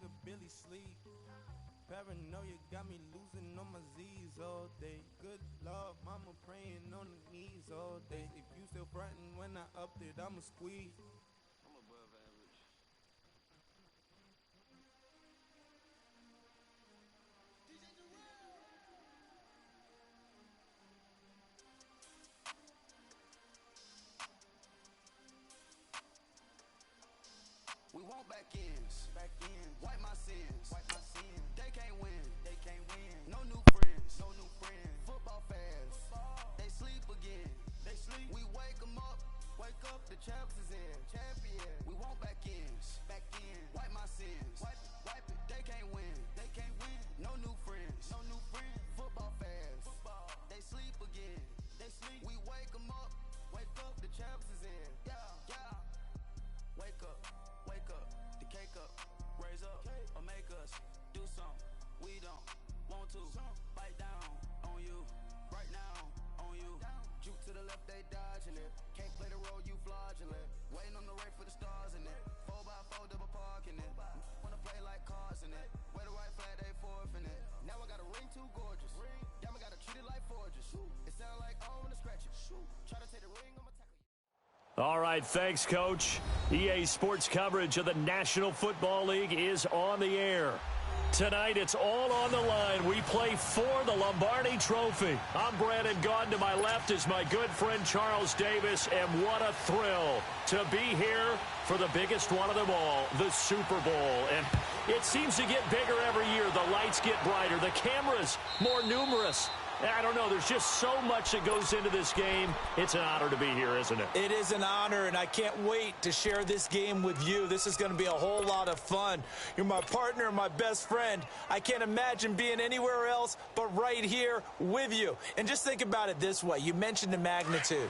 could barely sleep. Paranoia got me losing on my Z's all day. Good Lord, mama praying on the knees all day. If you still frontin' when I upped it, I'ma squeeze. I'm above average. We want back ends, wipe my sins, They can't win, no new friends, Football fans, they sleep again, We wake up, the champs is in, We want back ends, wipe my sins, wipe it, they can't win, no new friends, Football fans, they sleep again, We wake up, the champs is in, yeah. Wake up, the cake up, raise up, or make us do something we don't want to. Bite down on you, right now on you. Juke to the left, they dodging it. Can't play the role, you fraudulent. Waiting on the right for the stars in it. 4x4 double parking it. Wanna play like cars in it. Wear the white flag, they forfeit it. Now I got a ring too gorgeous. Damn, I gotta treat it like forges. It sound like I wanna scratch it. Try to take the ring on my tackle. All right, thanks, Coach. EA Sports coverage of the National Football League is on the air. Tonight, it's all on the line. We play for the Lombardi Trophy. I'm Brandon Gaudin. To my left is my good friend Charles Davis, and what a thrill to be here for the biggest one of them all, the Super Bowl. And it seems to get bigger every year. The lights get brighter. The cameras more numerous. I don't know. There's just so much that goes into this game. It's an honor to be here, isn't it? It is an honor, and I can't wait to share this game with you. This is going to be a whole lot of fun. You're my partner, my best friend. I can't imagine being anywhere else but right here with you. And just think about it this way. You mentioned the magnitude.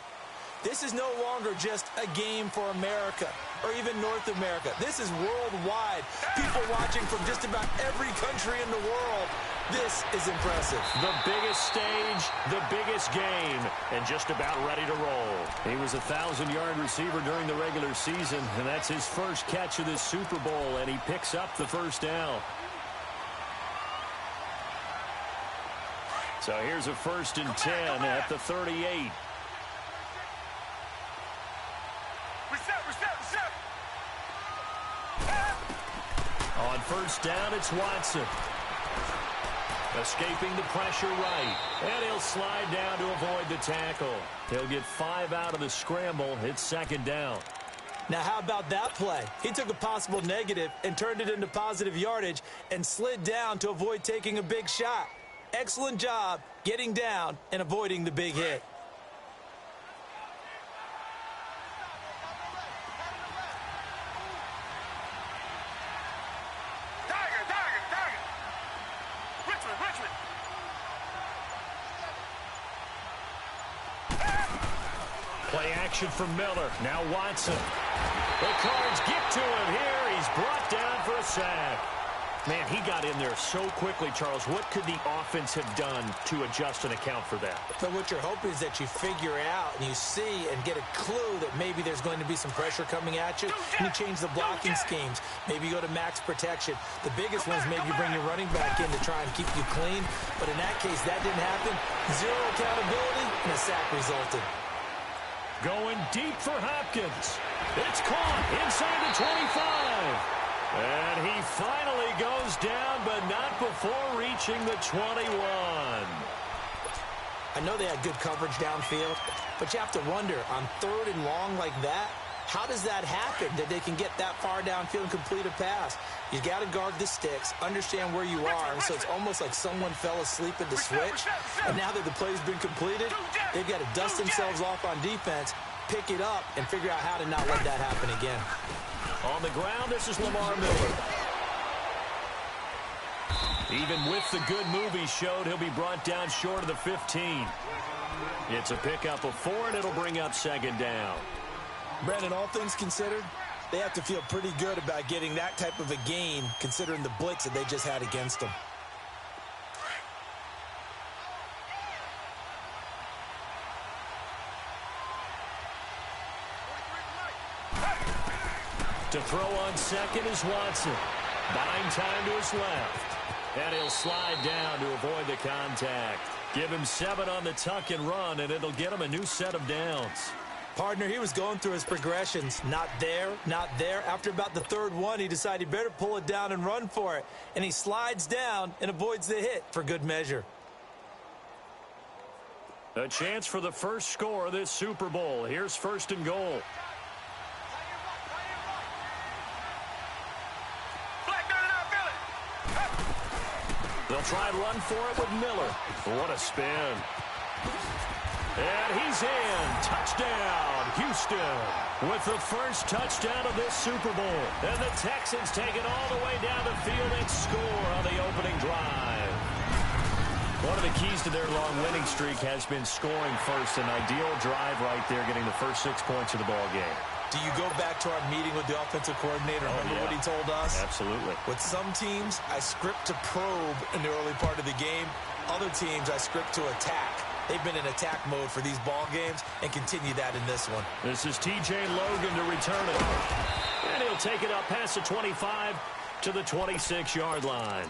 This is no longer just a game for America or even North America. This is worldwide. People watching from just about every country in the world. This is impressive. The biggest stage, the biggest game, and just about ready to roll. He was a 1,000-yard receiver during the regular season, and that's his first catch of this Super Bowl, and he picks up the first down. So here's a 1st and 10 at the 38. On 1st down, it's Watson. Escaping the pressure right. And he'll slide down to avoid the tackle. He'll get 5 out of the scramble. It's 2nd down. Now, how about that play? He took a possible negative and turned it into positive yardage and slid down to avoid taking a big shot. Excellent job getting down and avoiding the big hit. Play action from Miller. Now Watson. The Cards get to him here. He's brought down for a sack. Man, he got in there so quickly, Charles. What could the offense have done to adjust and account for that? But what you're hoping is that you figure out and you see and get a clue that maybe there's going to be some pressure coming at you, and you change the blocking schemes. Maybe you go to max protection. The biggest one is maybe you bring your running back in to try and keep you clean. But in that case, that didn't happen. Zero accountability, and a sack resulted. Going deep for Hopkins. It's caught inside the 25. And he finally goes down, but not before reaching the 21. I know they had good coverage downfield, but you have to wonder, on 3rd and long like that, how does that happen that they can get that far downfield and complete a pass? You got to guard the sticks, understand where you are, and so it's almost like someone fell asleep at the switch, and now that the play's been completed, they've got to dust themselves off on defense, pick it up, and figure out how to not let that happen again. On the ground, this is Lamar Miller. Even with the good move he showed, he'll be brought down short of the 15. It's a pickup of 4, and it'll bring up 2nd down. Brandon, all things considered, they have to feel pretty good about getting that type of a gain, considering the blitz that they just had against them. To throw on 2nd is Watson. Buying time to his left. And he'll slide down to avoid the contact. Give him 7 on the tuck and run, and it'll get him a new set of downs. Partner, he was going through his progressions. Not there, not there. After about the third one, he decided he better pull it down and run for it. And he slides down and avoids the hit for good measure. A chance for the first score of this Super Bowl. Here's 1st and goal. They'll try and run for it with Miller. What a spin. And he's in. Touchdown, Houston. With the first touchdown of this Super Bowl. And the Texans take it all the way down the field and score on the opening drive. One of the keys to their long winning streak has been scoring first. An ideal drive right there, getting the first 6 points of the ball game. Do you go back to our meeting with the offensive coordinator? Remember what he told us? Absolutely. With some teams, I script to probe in the early part of the game. Other teams, I script to attack. They've been in attack mode for these ball games and continue that in this one. This is T.J. Logan to return it. And he'll take it up past the 25 to the 26-yard line.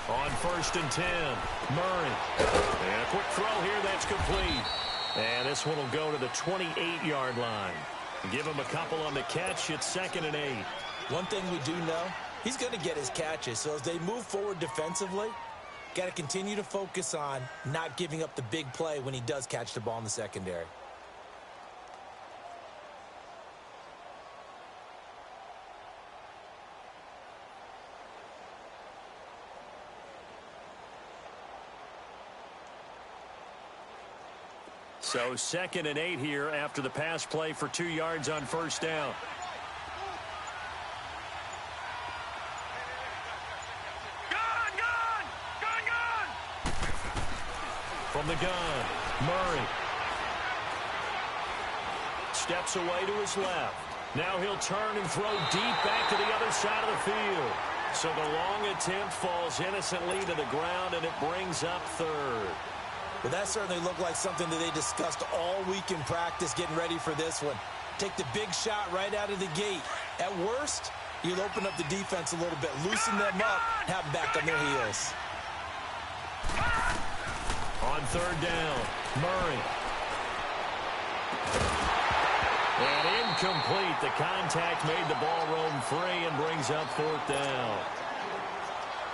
On 1st and 10, Murray. And a quick throw here, that's complete. And this one will go to the 28-yard line. Give him a couple on the catch. It's 2nd and 8. One thing we do know, he's going to get his catches. So as they move forward defensively, got to continue to focus on not giving up the big play when he does catch the ball in the secondary. So 2nd and 8 here after the pass play for 2 yards on 1st down. From the gun, Murray. Steps away to his left. Now he'll turn and throw deep back to the other side of the field. So the long attempt falls innocently to the ground, and it brings up 3rd. Well, that certainly looked like something that they discussed all week in practice getting ready for this one. Take the big shot right out of the gate. At worst, you'll open up the defense a little bit, loosen them up, have them back on their heels. On 3rd down, Murray. And incomplete. The contact made the ball roam free and brings up 4th down.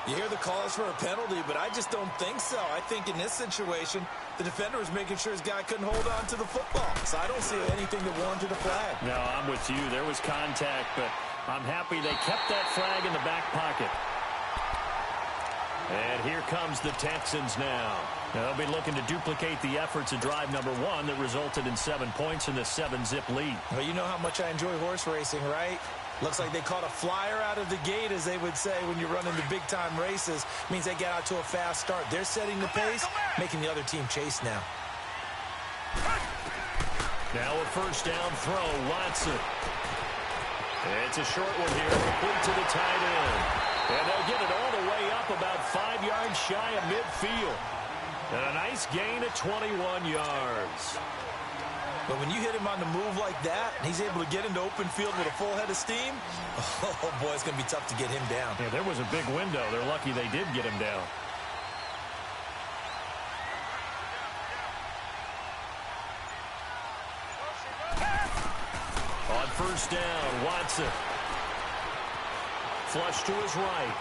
You hear the calls for a penalty, but I just don't think so. I think in this situation, the defender was making sure his guy couldn't hold on to the football. So I don't see anything that warranted a flag. No, I'm with you. There was contact, but I'm happy they kept that flag in the back pocket. And here comes the Texans now. They'll be looking to duplicate the efforts of drive number 1 that resulted in 7 points in the 7-zip lead. Well, you know how much I enjoy horse racing, right? Looks like they caught a flyer out of the gate, as they would say when you're running the big-time races. Means they get out to a fast start. They're setting the pace, making the other team chase now. Now a 1st down throw, Watson. It's a short one here, complete to the tight end. And they'll get it all the way up about 5 yards shy of midfield. And a nice gain of 21 yards. But when you hit him on the move like that, and he's able to get into open field with a full head of steam, oh, boy, it's going to be tough to get him down. Yeah, there was a big window. They're lucky they did get him down. On 1st down, Watson. Flush to his right.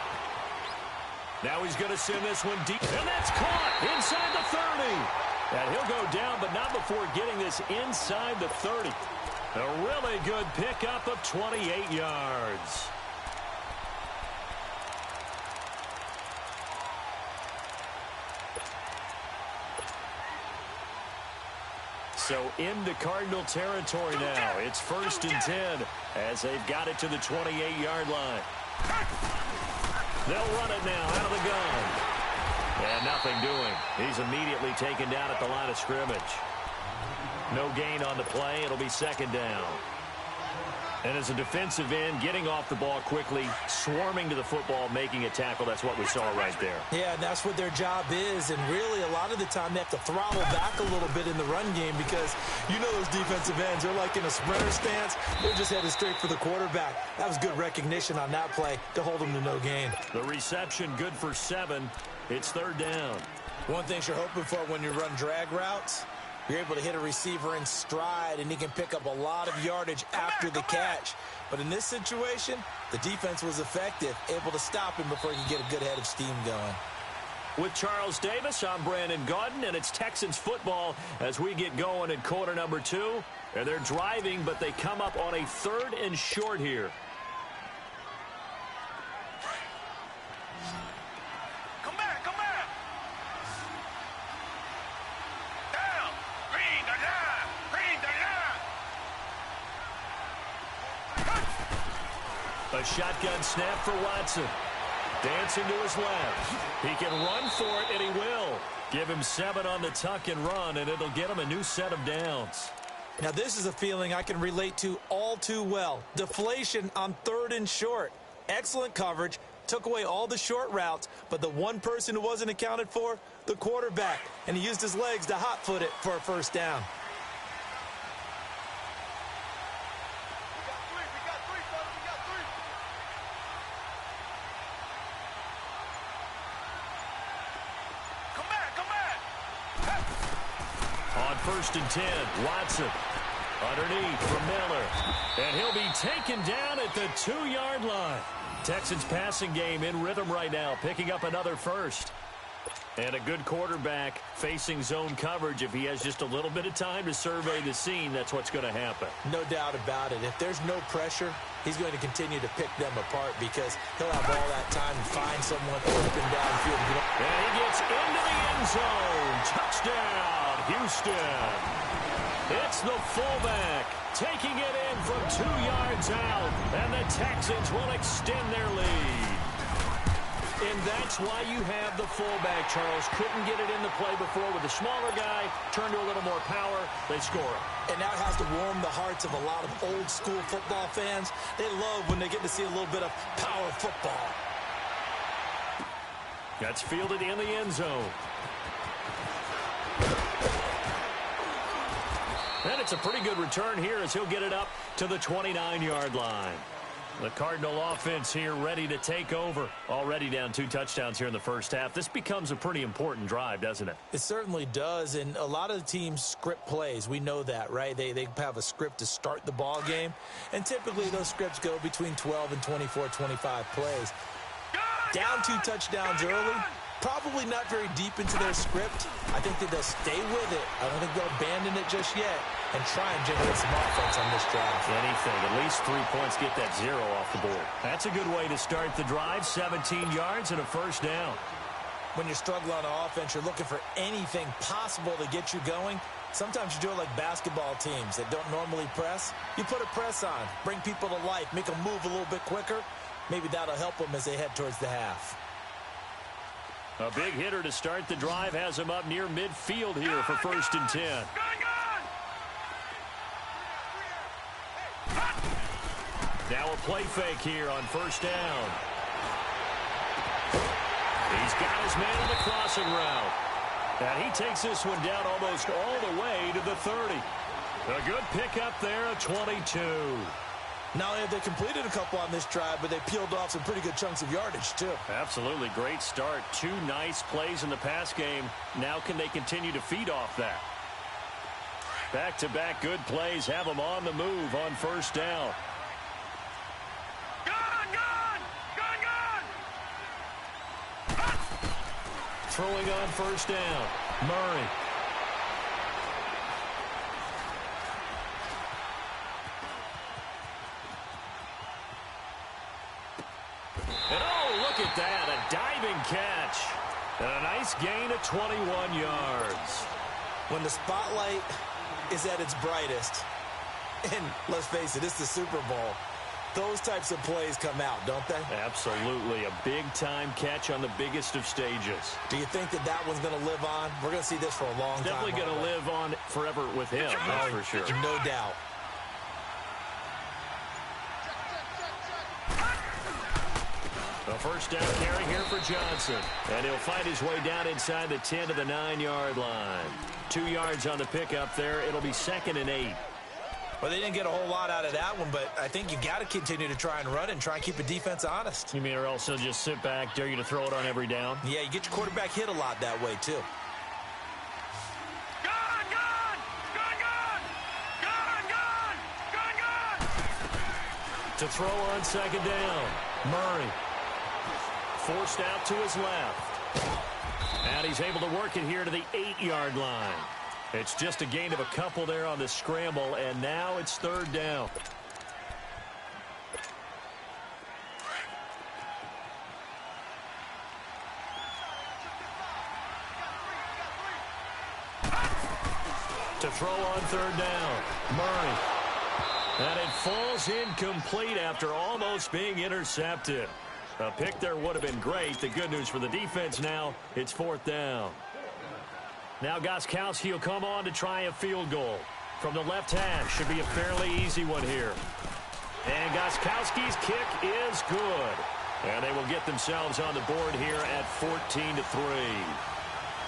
Now he's going to send this one deep. And that's caught inside the 30. And he'll go down, but not before getting this inside the 30. A really good pickup of 28 yards. So into Cardinal territory now. It's 1st and 10 as they've got it to the 28-yard line. They'll run it now out of the gun. And nothing doing. He's immediately taken down at the line of scrimmage. No gain on the play. It'll be second down. And as a defensive end, getting off the ball quickly, swarming to the football, making a tackle, that's what we saw right there. Yeah, and that's what their job is. And really, a lot of the time, they have to throttle back a little bit in the run game because you know those defensive ends, they're like in a sprinter stance. They're just headed straight for the quarterback. That was good recognition on that play to hold them to no gain. The reception good for 7. It's third down. One thing you're hoping for when you run drag routes, you're able to hit a receiver in stride, and he can pick up a lot of yardage after the catch. But in this situation, the defense was effective, able to stop him before he could get a good head of steam going. With Charles Davis, I'm Brandon Gaudin, and it's Texans football as we get going in quarter number 2. And they're driving, but they come up on a 3rd and short here. A shotgun snap for Watson. Dancing to his left. He can run for it, and he will. Give him 7 on the tuck and run, and it'll get him a new set of downs. Now, this is a feeling I can relate to all too well. Deflation on 3rd and short. Excellent coverage. Took away all the short routes, but the one person who wasn't accounted for, the quarterback. And he used his legs to hot-foot it for a first down. On 1st and 10, Watson underneath for Miller. And he'll be taken down at the 2-yard line. Texans passing game in rhythm right now, picking up another first. And a good quarterback facing zone coverage. If he has just a little bit of time to survey the scene, that's what's going to happen. No doubt about it. If there's no pressure, he's going to continue to pick them apart because he'll have all that time to find someone open downfield. And he gets into the end zone. Touchdown, Houston. It's the fullback taking it in from 2 yards out. And the Texans will extend their lead. And that's why you have the fullback, Charles. Couldn't get it in the play before with the smaller guy. Turned to a little more power. They score it. And that has to warm the hearts of a lot of old-school football fans. They love when they get to see a little bit of power football. That's fielded in the end zone. And it's a pretty good return here as he'll get it up to the 29-yard line. The Cardinal offense here ready to take over. Already down 2 touchdowns here in the first half. This becomes a pretty important drive, doesn't it? It certainly does, and a lot of the teams script plays. We know that, right? They have a script to start the ball game, and typically those scripts go between 12 and 24, 25 plays. Down 2 touchdowns early, probably not very deep into their script. I think that they'll stay with it. I don't think they'll abandon it just yet and try and generate some offense on this drive. Anything. At least 3 points, get that 0 off the board. That's a good way to start the drive. 17 yards and a first down. When you're struggling on offense, you're looking for anything possible to get you going. Sometimes you do it like basketball teams that don't normally press. You put a press on, bring people to life, make them move a little bit quicker. Maybe that'll help them as they head towards the half. A big hitter to start the drive has him up near midfield here for 1st and 10. Now a play fake here on 1st down. He's got his man in the crossing route. And he takes this one down almost all the way to the 30. A good pickup there, a 22. Not only have they completed a couple on this drive, but they peeled off some pretty good chunks of yardage, too. Absolutely. Great start. 2 nice plays in the pass game. Now can they continue to feed off that? Back-to-back good plays have them on the move on 1st down. Throwing on 1st down. Murray. And oh, look at that. A diving catch. And a nice gain of 21 yards. When the spotlight is at its brightest, and let's face it, it's the Super Bowl, those types of plays come out, don't they? Absolutely. A big-time catch on the biggest of stages. Do you think that that one's going to live on? We're going to see this for a long time. Definitely going to live on forever with him, that's for sure. No doubt. A first down carry here for Johnson. And he'll find his way down inside the 10 to the 9-yard line. 2 yards on the pickup there. It'll be 2nd and 8. Well, they didn't get a whole lot out of that one, but I think you got to continue to try and run and try and keep the defense honest. You mean or else they'll just sit back, dare you to throw it on every down? Yeah, you get your quarterback hit a lot that way, too. To throw on 2nd down. Murray. Forced out to his left. And he's able to work it here to the 8-yard line. It's just a gain of a couple there on the scramble, and now it's 3rd down. To throw on 3rd down. Murray. And it falls incomplete after almost being intercepted. A pick there would have been great. The good news for the defense now, it's 4th down. Now Gostkowski will come on to try a field goal. From the left hash, should be a fairly easy one here. And Gostkowski's kick is good. And they will get themselves on the board here at 14-3.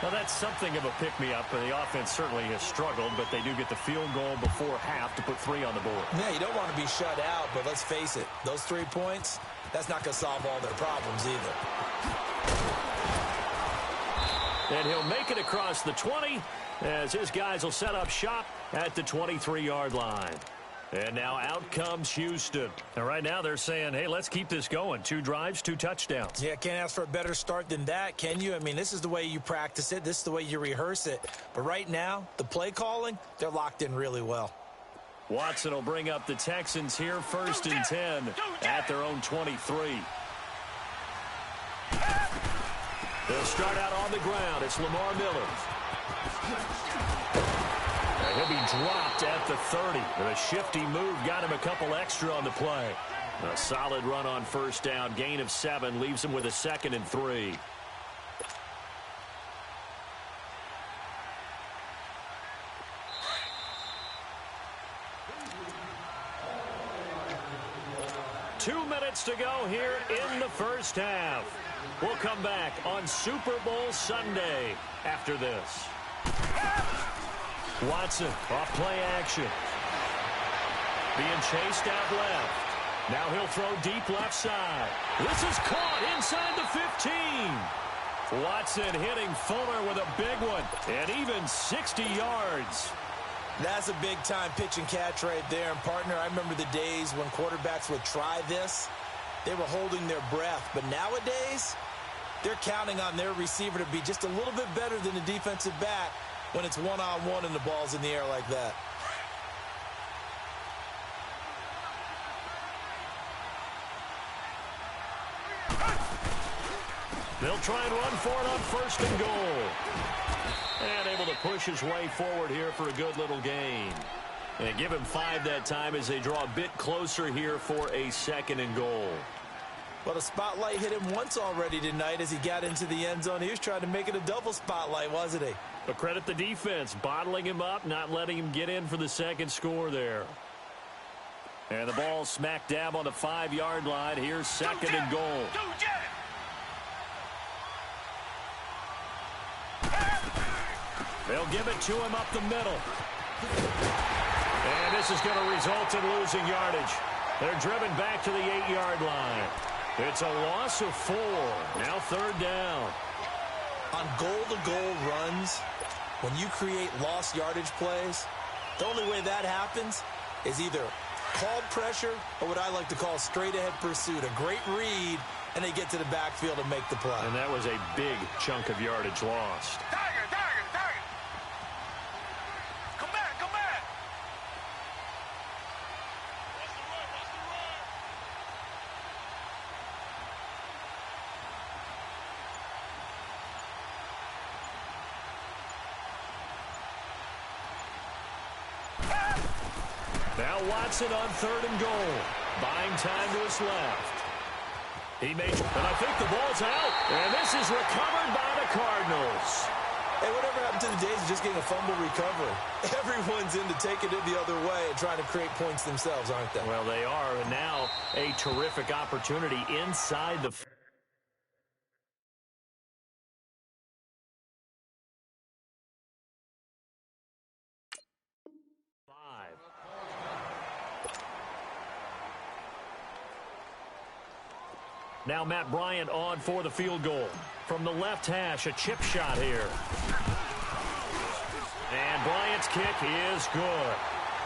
Well, that's something of a pick-me-up. The offense certainly has struggled, but they do get the field goal before half to put 3 on the board. Yeah, you don't want to be shut out, but let's face it, those 3 points, that's not going to solve all their problems either. And he'll make it across the 20 as his guys will set up shop at the 23-yard line. And now out comes Houston. And right now they're saying, hey, let's keep this going. 2 drives, 2 touchdowns. Yeah, can't ask for a better start than that, can you? I mean, this is the way you practice it. This is the way you rehearse it. But right now, the play calling, they're locked in really well. Watson will bring up the Texans here, 1st and 10 at their own 23. They'll start out on the ground. It's Lamar Miller. He'll be dropped at the 30. The shifty move got him a couple extra on the play. A solid run on 1st down. Gain of 7 leaves him with a 2nd and 3. Two minutes to go here in the first half. We'll come back on Super Bowl Sunday after this. Watson off play action. Being chased out left. Now he'll throw deep left side. This is caught inside the 15. Watson hitting Fuller with a big one. And even 60 yards. That's a big-time pitch and catch right there. And, partner, I remember the days when quarterbacks would try this. They were holding their breath. But nowadays, they're counting on their receiver to be just a little bit better than the defensive back when it's one-on-one and the ball's in the air like that. They'll try and run for it on 1st and goal. And able to push his way forward here for a good little gain. And give him 5 that time as they draw a bit closer here for a 2nd and goal. Well, the spotlight hit him once already tonight as he got into the end zone. He was trying to make it a double spotlight, wasn't he? But credit the defense, bottling him up, not letting him get in for the 2nd score there. And the ball smack dab on the 5-yard line. Here's 2nd and goal. They'll give it to him up the middle. And this is going to result in losing yardage. They're driven back to the 8-yard line. It's a loss of 4. Now 3rd down. On goal-to-goal runs, when you create lost yardage plays, the only way that happens is either called pressure or what I like to call straight-ahead pursuit. A great read, and they get to the backfield and make the play. And that was a big chunk of yardage lost. Now Watson on 3rd and goal. buying time to his left. He made, and I think the ball's out. And this is recovered by the Cardinals. Hey, whatever happened to the days of just getting a fumble recovery? Everyone's into taking it the other way and trying to create points themselves, aren't they? Well, they are, and now a terrific opportunity inside the 5. Now Matt Bryant on for the field goal. From the left hash, a chip shot here. And Bryant's kick is good.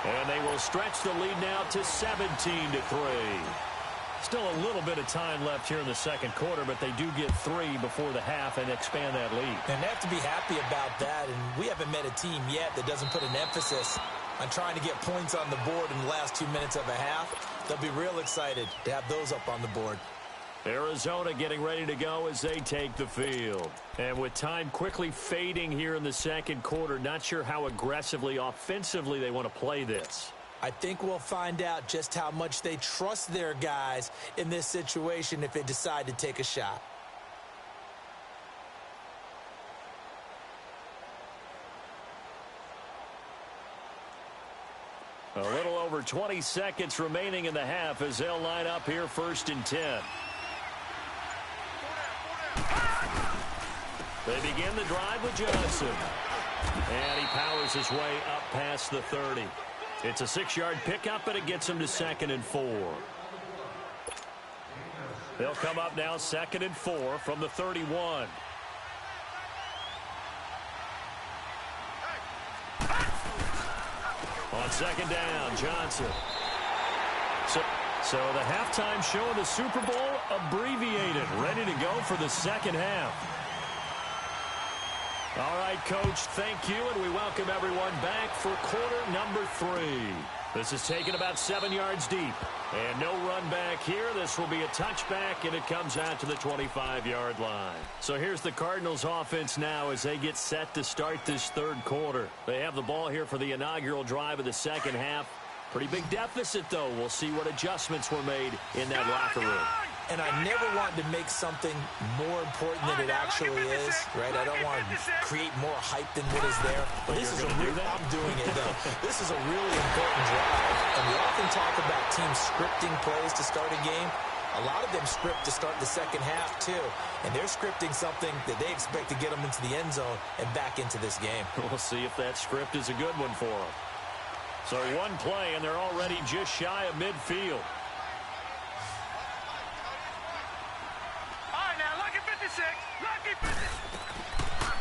And they will stretch the lead now to 17-3. Still a little bit of time left here in the second quarter, but they do get 3 before the half and expand that lead. And they have to be happy about that, and we haven't met a team yet that doesn't put an emphasis on trying to get points on the board in the last 2 minutes of a half. They'll be real excited to have those up on the board. Arizona getting ready to go as they take the field. And with time quickly fading here in the second quarter, not sure how aggressively, offensively they want to play this. I think we'll find out just how much they trust their guys in this situation if they decide to take a shot. A little over 20 seconds remaining in the half as they'll line up here 1st and 10. They begin the drive with Johnson. And he powers his way up past the 30. It's a 6-yard pickup, but it gets him to 2nd and 4. They'll come up now 2nd and 4 from the 31. On 2nd down, Johnson. So the halftime show of the Super Bowl abbreviated, ready to go for the second half. All right, Coach, thank you, and we welcome everyone back for quarter number 3. This is taken about 7 yards deep, and no run back here. This will be a touchback, and it comes out to the 25-yard line. So here's the Cardinals offense now as they get set to start this third quarter. They have the ball here for the inaugural drive of the second half. Pretty big deficit, though. We'll see what adjustments were made in that locker room. And I never want to make something more important than it actually is, right? I don't want to create more hype than what is there. But this is I'm doing it, though. This is a really important drive. And we often talk about teams scripting plays to start a game. A lot of them script to start the second half, too. And they're scripting something that they expect to get them into the end zone and back into this game. We'll see if that script is a good one for them. So one play, and they're already just shy of midfield.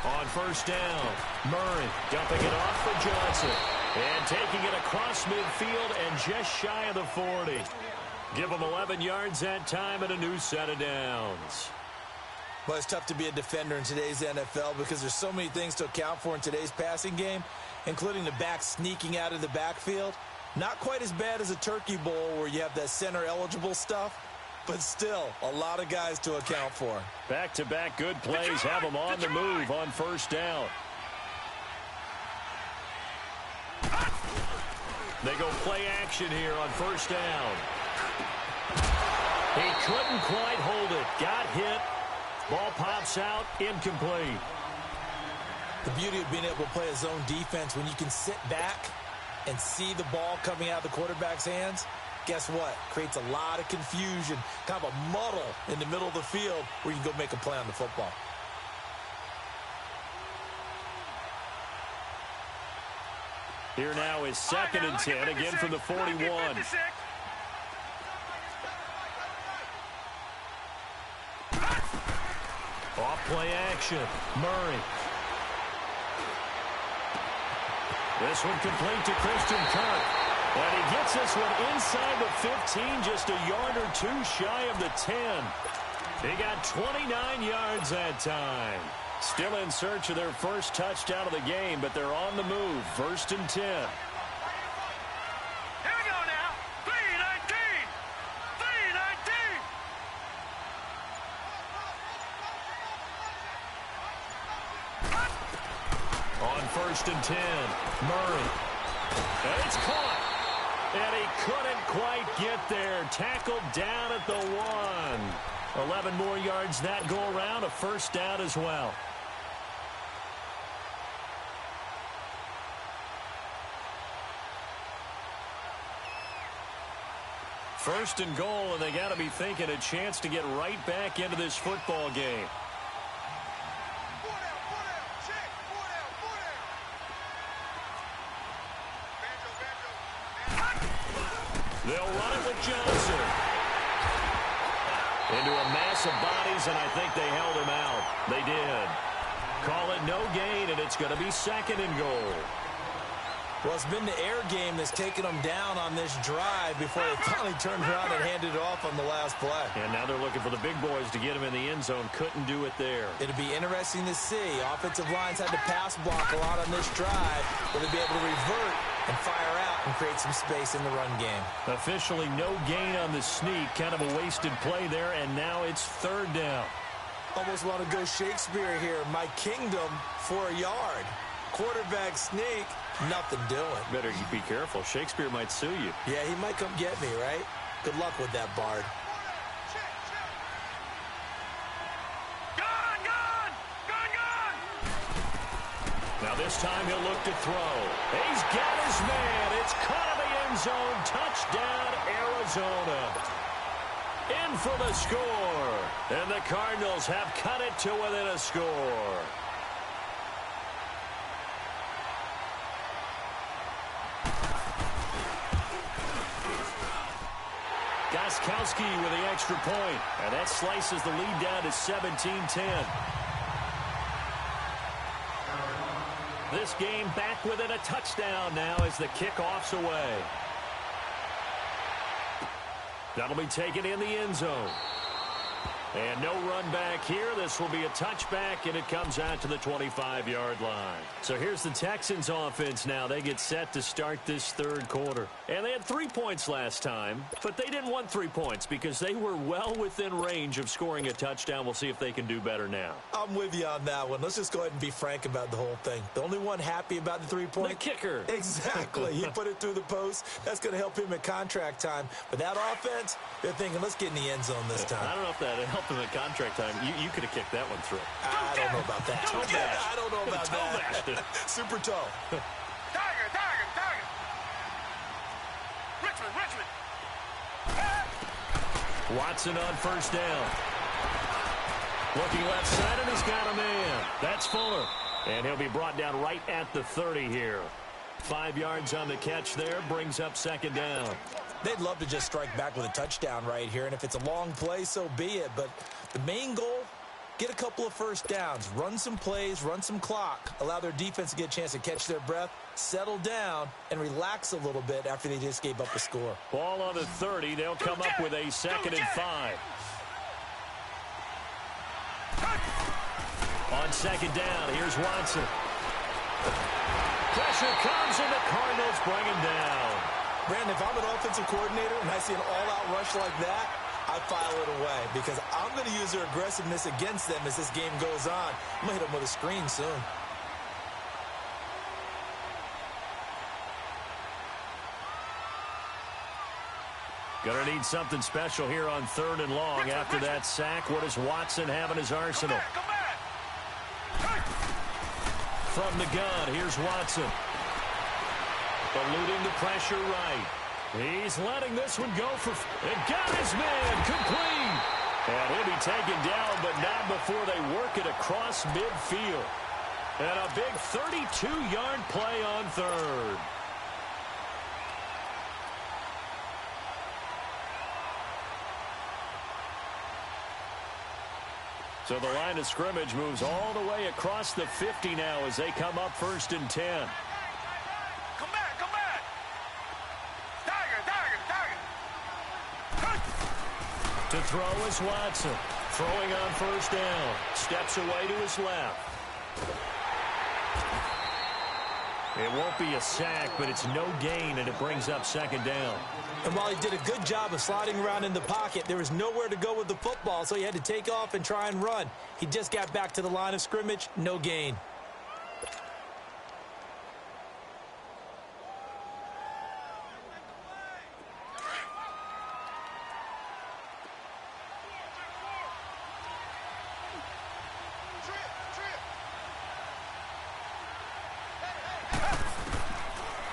On 1st down, Murray dumping it off for Johnson. And taking it across midfield and just shy of the 40. Give them 11 yards that time and a new set of downs. Well, it's tough to be a defender in today's NFL because there's so many things to account for in today's passing game, including the back sneaking out of the backfield. Not quite as bad as a Turkey Bowl where you have that center-eligible stuff, but still a lot of guys to account for. Back-to-back good plays have them on the move on 1st down. They go play action here on 1st down. He couldn't quite hold it. Got hit. Ball pops out. Incomplete. The beauty of being able to play a zone defense when you can sit back and see the ball coming out of the quarterback's hands, guess what? Creates a lot of confusion, kind of a muddle in the middle of the field where you can go make a play on the football. Here now is 2nd and 10, again from the 41. Off play action, Murray. This one complete to Christian Kirk. And he gets this one inside the 15, just a yard or two shy of the 10. He got 29 yards that time. Still in search of their first touchdown of the game, but they're on the move. 1st and 10. Here we go now. 3-19. 3-19. On 1st and 10, Murray. And it's caught. And he couldn't quite get there. Tackled down at the 1. 11 more yards that go around. A first down as well. First and goal, and they got to be thinking a chance to get right back into this football game. They'll run it with Johnson. Into a mass of bodies, and I think they held him out. They did. Call it no gain, and it's going to be second and goal. Well, it's been the air game that's taken them down on this drive before they finally turned around and handed it off on the last play. And now they're looking for the big boys to get him in the end zone. Couldn't do it there. It'll be interesting to see. Offensive lines had to pass block a lot on this drive. Will they be able to revert and fire out and create some space in the run game? Officially no gain on the sneak. Kind of a wasted play there, and now it's third down. Almost want to go Shakespeare here. My kingdom for a yard. Quarterback sneak, nothing doing. Better be careful. Shakespeare might sue you. Yeah, he might come get me, right? Good luck with that, Bard. Gone! Now this time he'll look to throw. He's got his man. It's caught in the end zone. Touchdown, Arizona. In for the score. And the Cardinals have cut it to within a score. Gostkowski with the extra point. And that slices the lead down to 17-10. This game back within a touchdown now as the kickoff's away. That'll be taken in the end zone. And no run back here. This will be a touchback, and it comes out to the 25-yard line. So here's the Texans offense now. They get set to start this third quarter. And they had 3 points last time, but they didn't want 3 points because they were well within range of scoring a touchdown. We'll see if they can do better now. I'm with you on that one. Let's just go ahead and be frank about the whole thing. The only one happy about the 3-point? The kicker. Exactly. He put it through the post. That's going to help him at contract time. But that offense, they're thinking, let's get in the end zone this time. I don't know if that helped him at contract time. You could have kicked that one through. I don't know about that. I don't know about that. Super toe. Tiger! Richmond! Watson on first down. Looking left side, and he's got a man. That's Fuller. And he'll be brought down right at the 30 here. 5 yards on the catch there. Brings up second down. They'd love to just strike back with a touchdown right here, and if it's a long play, so be it. But the main goal, get a couple of first downs, run some plays, run some clock, allow their defense to get a chance to catch their breath, settle down, and relax a little bit after they just gave up a score. Ball on the 30. They'll come up with a second and 5. On second down, here's Watson. Pressure comes, and the Cardinals bring him down. Brandon, if I'm an offensive coordinator and I see an all-out rush like that, I file it away because I'm going to use their aggressiveness against them as this game goes on. I'm going to hit them with a screen soon. Going to need something special here on third and long. After that sack, what does Watson have in his arsenal? Come back! From the gun, here's Watson. Eluding the pressure right. He's letting this one go for... And got his man complete. And he'll be taken down, but not before they work it across midfield. And a big 32-yard play on third. So the line of scrimmage moves all the way across the 50 now as they come up first and 10. Come back! Tiger! To throw is Watson. Throwing on first down. Steps away to his left. It won't be a sack, but it's no gain, and it brings up second down. And while he did a good job of sliding around in the pocket, there was nowhere to go with the football, so he had to take off and try and run. He just got back to the line of scrimmage, no gain.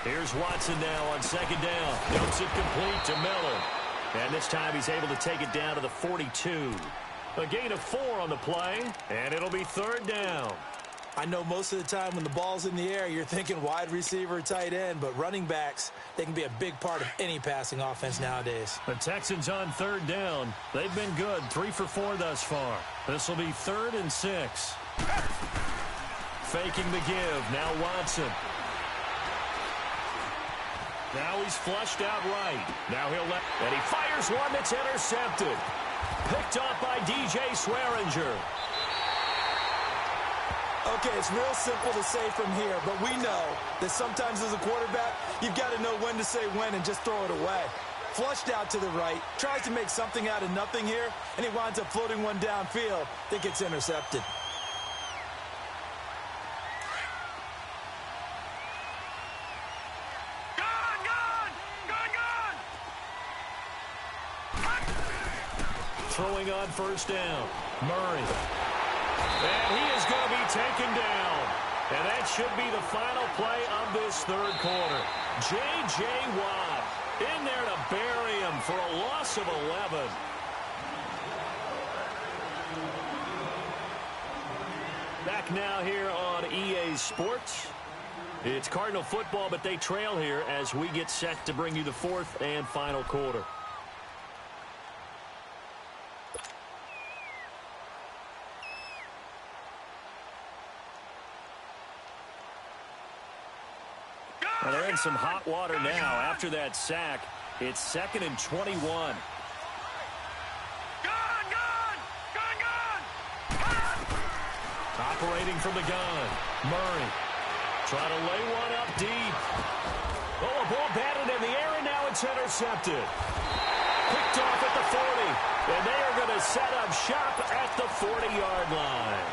Here's Watson now on second down. Dumps it complete to Miller. And this time he's able to take it down to the 42. A gain of 4 on the play, and it'll be third down. I know most of the time when the ball's in the air, you're thinking wide receiver, tight end, but running backs, they can be a big part of any passing offense nowadays. The Texans on third down. They've been good, 3 for 4 thus far. This will be 3rd and 6. Faking the give, now Watson. Now he's flushed out right. Now and he fires one that's intercepted. Picked off by DJ Swearinger. Okay, it's real simple to say from here, but we know that sometimes as a quarterback, you've got to know when to say when and just throw it away. Flushed out to the right, tries to make something out of nothing here, and he winds up floating one downfield that gets intercepted. Throwing on first down. Murray. And he is going to be taken down. And that should be the final play of this third quarter. J.J. Watt in there to bury him for a loss of 11. Back now here on EA Sports. It's Cardinal football, but they trail here as we get set to bring you the fourth and final quarter. Well, they're in some hot water now. After that sack, it's 2nd and 21. Operating from the gun. Murray trying to lay one up deep. Oh, a ball batted in the air, and now it's intercepted. Picked off at the 40. And they are going to set up shop at the 40-yard line.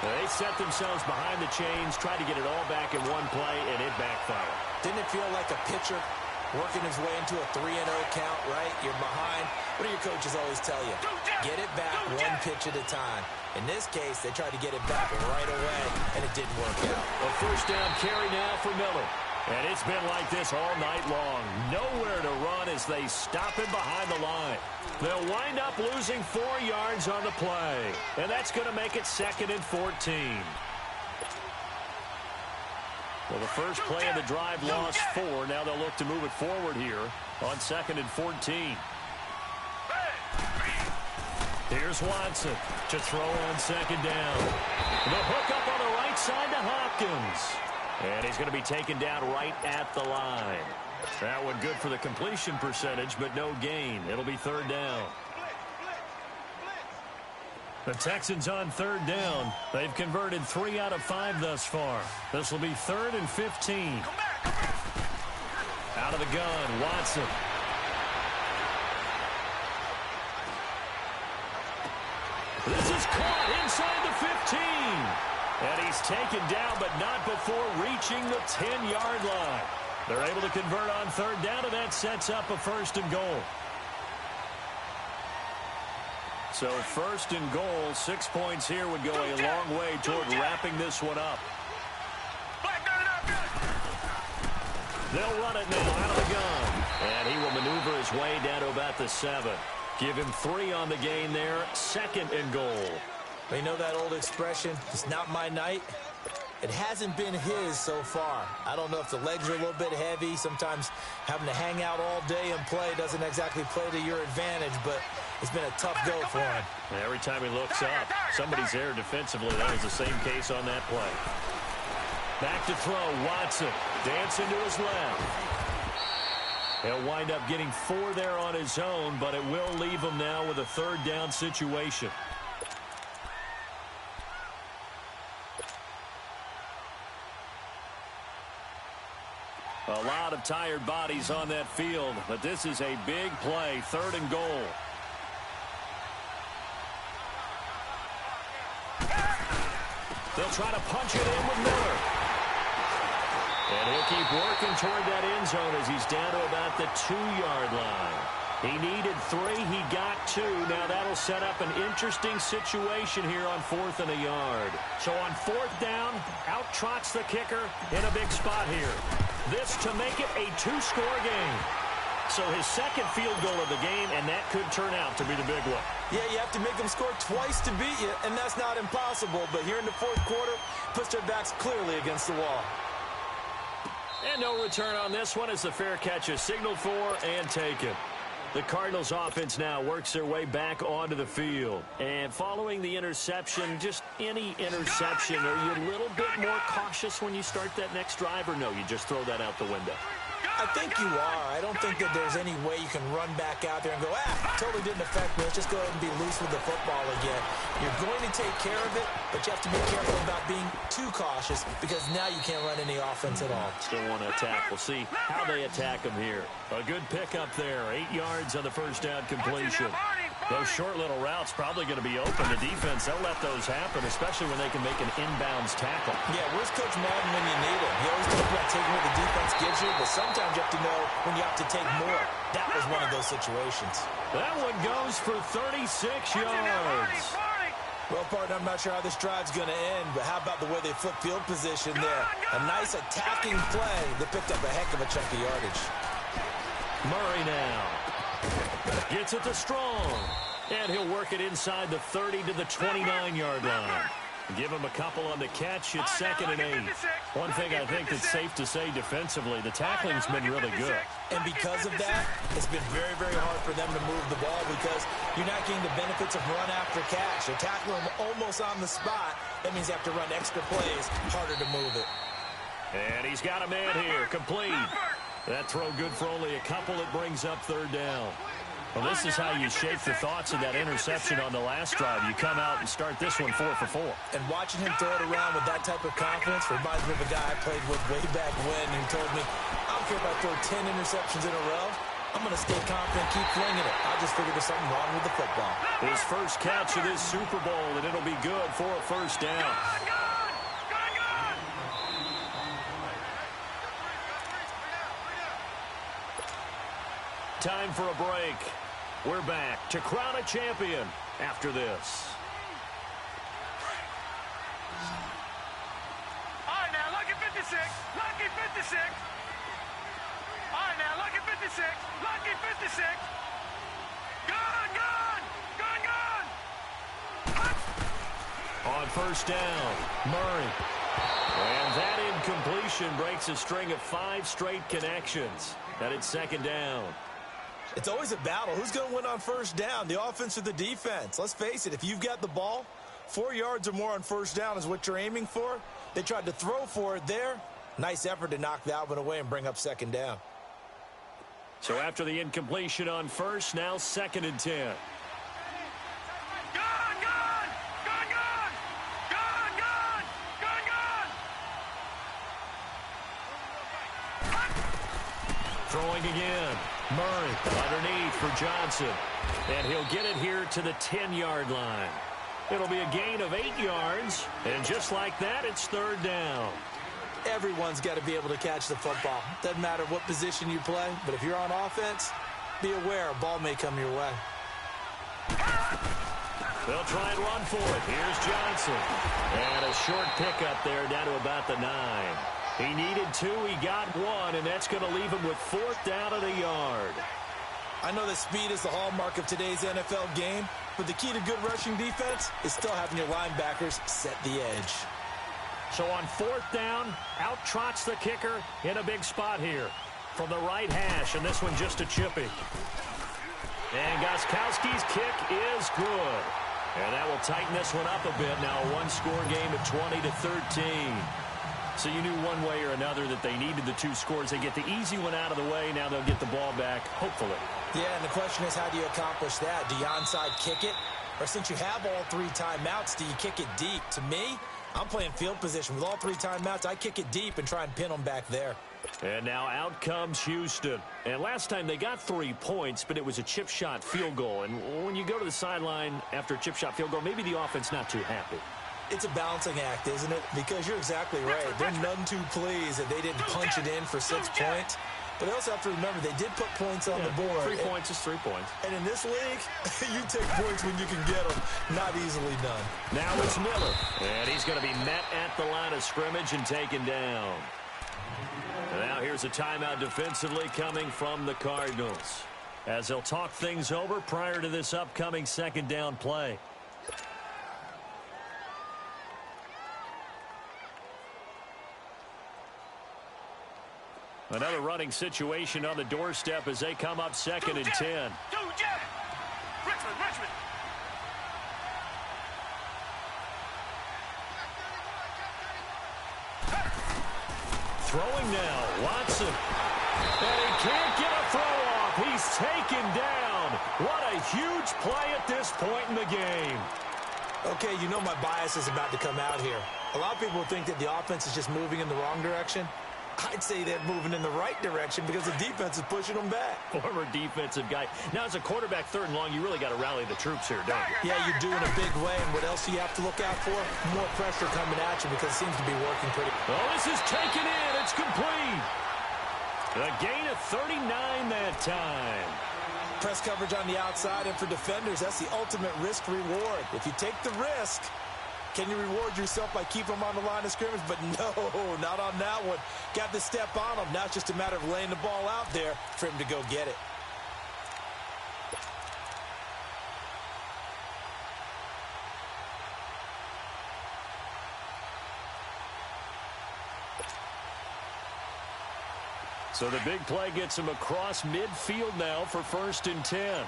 They set themselves behind the chains, tried to get it all back in one play, and it backfired. Didn't it feel like a pitcher working his way into a 3-0 count, right? You're behind. What do your coaches always tell you? Get it back one pitch at a time. In this case, they tried to get it back right away, and it didn't work out. A first down carry now for Miller. And it's been like this all night long. Nowhere to run as they stop him behind the line. They'll wind up losing 4 yards on the play. And that's going to make it 2nd and 14. Well, the first play of the drive lost 4. Now they'll look to move it forward here on 2nd and 14. Here's Watson to throw on second down. The hook up on the right side to Hopkins. And he's going to be taken down right at the line. That one good for the completion percentage, but no gain. It'll be third down. The Texans on third down. They've converted 3 out of 5 thus far. This will be 3rd and 15. Out of the gun, Watson. This is caught inside the 15. And he's taken down, but not before reaching the 10-yard line. They're able to convert on third down, and that sets up a 1st and goal. So 1st and goal, 6 points here would go a long way toward wrapping this one up. They'll run it now out of the gun. And he will maneuver his way down to about the 7. Give him 3 on the gain there, 2nd and goal. You know that old expression, it's not my night? It hasn't been his so far. I don't know if the legs are a little bit heavy. Sometimes having to hang out all day and play doesn't exactly play to your advantage, but it's been a tough go for him. Every time he looks up, somebody's there defensively. That was the same case on that play. Back to throw, Watson. Dancing to his left. He'll wind up getting 4 there on his own, but it will leave him now with a third down situation. A lot of tired bodies on that field, but this is a big play, 3rd and goal. They'll try to punch it in with Miller. And he'll keep working toward that end zone as he's down to about the 2-yard line. He needed 3. He got 2. Now that'll set up an interesting situation here on 4th and a yard. So on 4th down, out trots the kicker in a big spot here. This to make it a 2-score game. So his second field goal of the game, and that could turn out to be the big one. Yeah, you have to make them score twice to beat you, and that's not impossible. But here in the fourth quarter, puts their backs clearly against the wall. And no return on this one as the fair catch is signaled for and taken. The Cardinals offense now works their way back onto the field. And following the interception, just any interception, are you a little bit more cautious when you start that next drive, or no, you just throw that out the window? I think you are. I don't think that there's any way you can run back out there and go, totally didn't affect me. Let's just go ahead and be loose with the football again. You're going to take care of it, but you have to be careful about being too cautious because now you can't run any offense at all. Still want to attack. We'll see how they attack them here. A good pickup there. 8 yards on the first down completion. Those short little routes probably going to be open. The defense, they'll let those happen, especially when they can make an inbounds tackle. Yeah, where's Coach Madden when you need him? He always talks about taking what the defense gives you, but sometimes you have to know when you have to take more. That was one of those situations. That one goes for 36 yards. Well, partner, I'm not sure how this drive's going to end, but how about the way they flip field position there? A nice attacking play that picked up a heck of a chunk of yardage. Murray now gets it to Strong, and he'll work it inside the 30 to the 29-yard line. Give him a couple on the catch. It's 2nd and 8. One thing I think that's safe to say defensively, the tackling's been really good. And because of that, it's been very, very hard for them to move the ball because you're not getting the benefits of run after catch. They're tackling them almost on the spot. That means you have to run extra plays, harder to move it. And he's got a man here, complete. That throw good for only a couple. It brings up 3rd down. Well, this is how you shape the thoughts of that interception on the last drive. You come out and start this one 4 for 4. And watching him throw it around with that type of confidence reminds me of a guy I played with way back when who told me, I don't care if I throw 10 interceptions in a row. I'm going to stay confident, keep flinging it. I just figured there's something wrong with the football. His first catch of this Super Bowl, and it'll be good for a 1st down. Time for a break. We're back to crown a champion after this. All right, now, lucky 56. Lucky 56. All right, now, lucky 56. Lucky 56. Gun, gun. Gun, gun. On 1st down, Murray. And that incompletion breaks a string of 5 straight connections. And it's 2nd down. It's always a battle. Who's going to win on 1st down, the offense or the defense? Let's face it, if you've got the ball, 4 yards or more on 1st down is what you're aiming for. They tried to throw for it there. Nice effort to knock that one away and bring up 2nd down. So after the incompletion on 1st, now 2nd and 10. Throwing again. Murray underneath for Johnson. And he'll get it here to the 10-yard line. It'll be a gain of 8 yards. And just like that, it's 3rd down. Everyone's got to be able to catch the football. Doesn't matter what position you play, but if you're on offense, be aware a ball may come your way. They'll try and run for it. Here's Johnson. And a short pickup there down to about the 9. He needed 2, he got 1, and that's going to leave him with 4th down at a yard. I know that speed is the hallmark of today's NFL game, but the key to good rushing defense is still having your linebackers set the edge. So on 4th down, out trots the kicker in a big spot here from the right hash, and this one just a chippy. And Gostkowski's kick is good. And that will tighten this one up a bit. Now a 1-score game at 20-13. So you knew one way or another that they needed the 2 scores. They get the easy one out of the way. Now they'll get the ball back, hopefully. Yeah, and the question is, how do you accomplish that? Do you onside kick it? Or since you have all 3 timeouts, do you kick it deep? To me, I'm playing field position. With all 3 timeouts, I kick it deep and try and pin them back there. And now out comes Houston. And last time they got 3 points, but it was a chip shot field goal. And when you go to the sideline after a chip shot field goal, maybe the offense not too happy. It's a balancing act, isn't it? Because you're exactly right. They're none too pleased that they didn't punch it in for 6 points. But they also have to remember they did put points on the board. 3 points is 3 points. And in this league, you take points when you can get them. Not easily done. Now it's Miller. And he's going to be met at the line of scrimmage and taken down. And now here's a timeout defensively coming from the Cardinals, as they'll talk things over prior to this upcoming second down play. Another running situation on the doorstep as they come up 2nd and 10. Richmond. Throwing now, Watson. And he can't get a throw off. He's taken down. What a huge play at this point in the game. Okay, you know my bias is about to come out here. A lot of people think that the offense is just moving in the wrong direction. I'd say they're moving in the right direction because the defense is pushing them back. Former defensive guy. Now, as a quarterback, 3rd and long, you really got to rally the troops here, don't you? Yeah, you do in a big way. And what else do you have to look out for? More pressure coming at you because it seems to be working pretty. Oh, this is taken in. It's complete. A gain of 39 that time. Press coverage on the outside, and for defenders, that's the ultimate risk-reward. If you take the risk, can you reward yourself by keeping them on the line of scrimmage? But no, not on that one. Got to step on them. Now it's just a matter of laying the ball out there for him to go get it. So the big play gets him across midfield now for 1st and 10.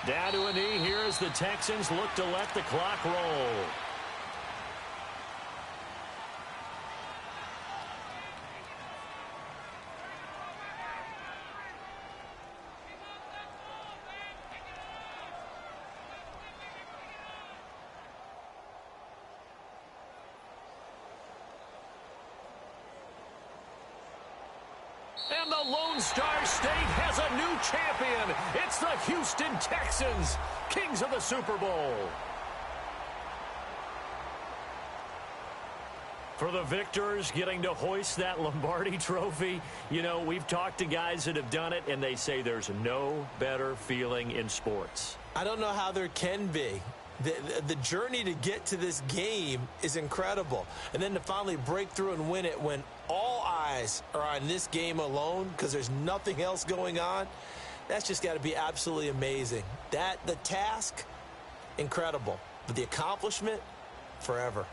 Down to a knee here as the Texans look to let the clock roll. And the Lone Star State has a new champion. It's the Houston Texans, kings of the Super Bowl. For the victors getting to hoist that Lombardi trophy, you know, we've talked to guys that have done it, and they say there's no better feeling in sports. I don't know how there can be. The journey to get to this game is incredible. And then to finally break through and win it when all eyes are on this game alone because there's nothing else going on, that's just got to be absolutely amazing. The task, incredible. But the accomplishment, forever.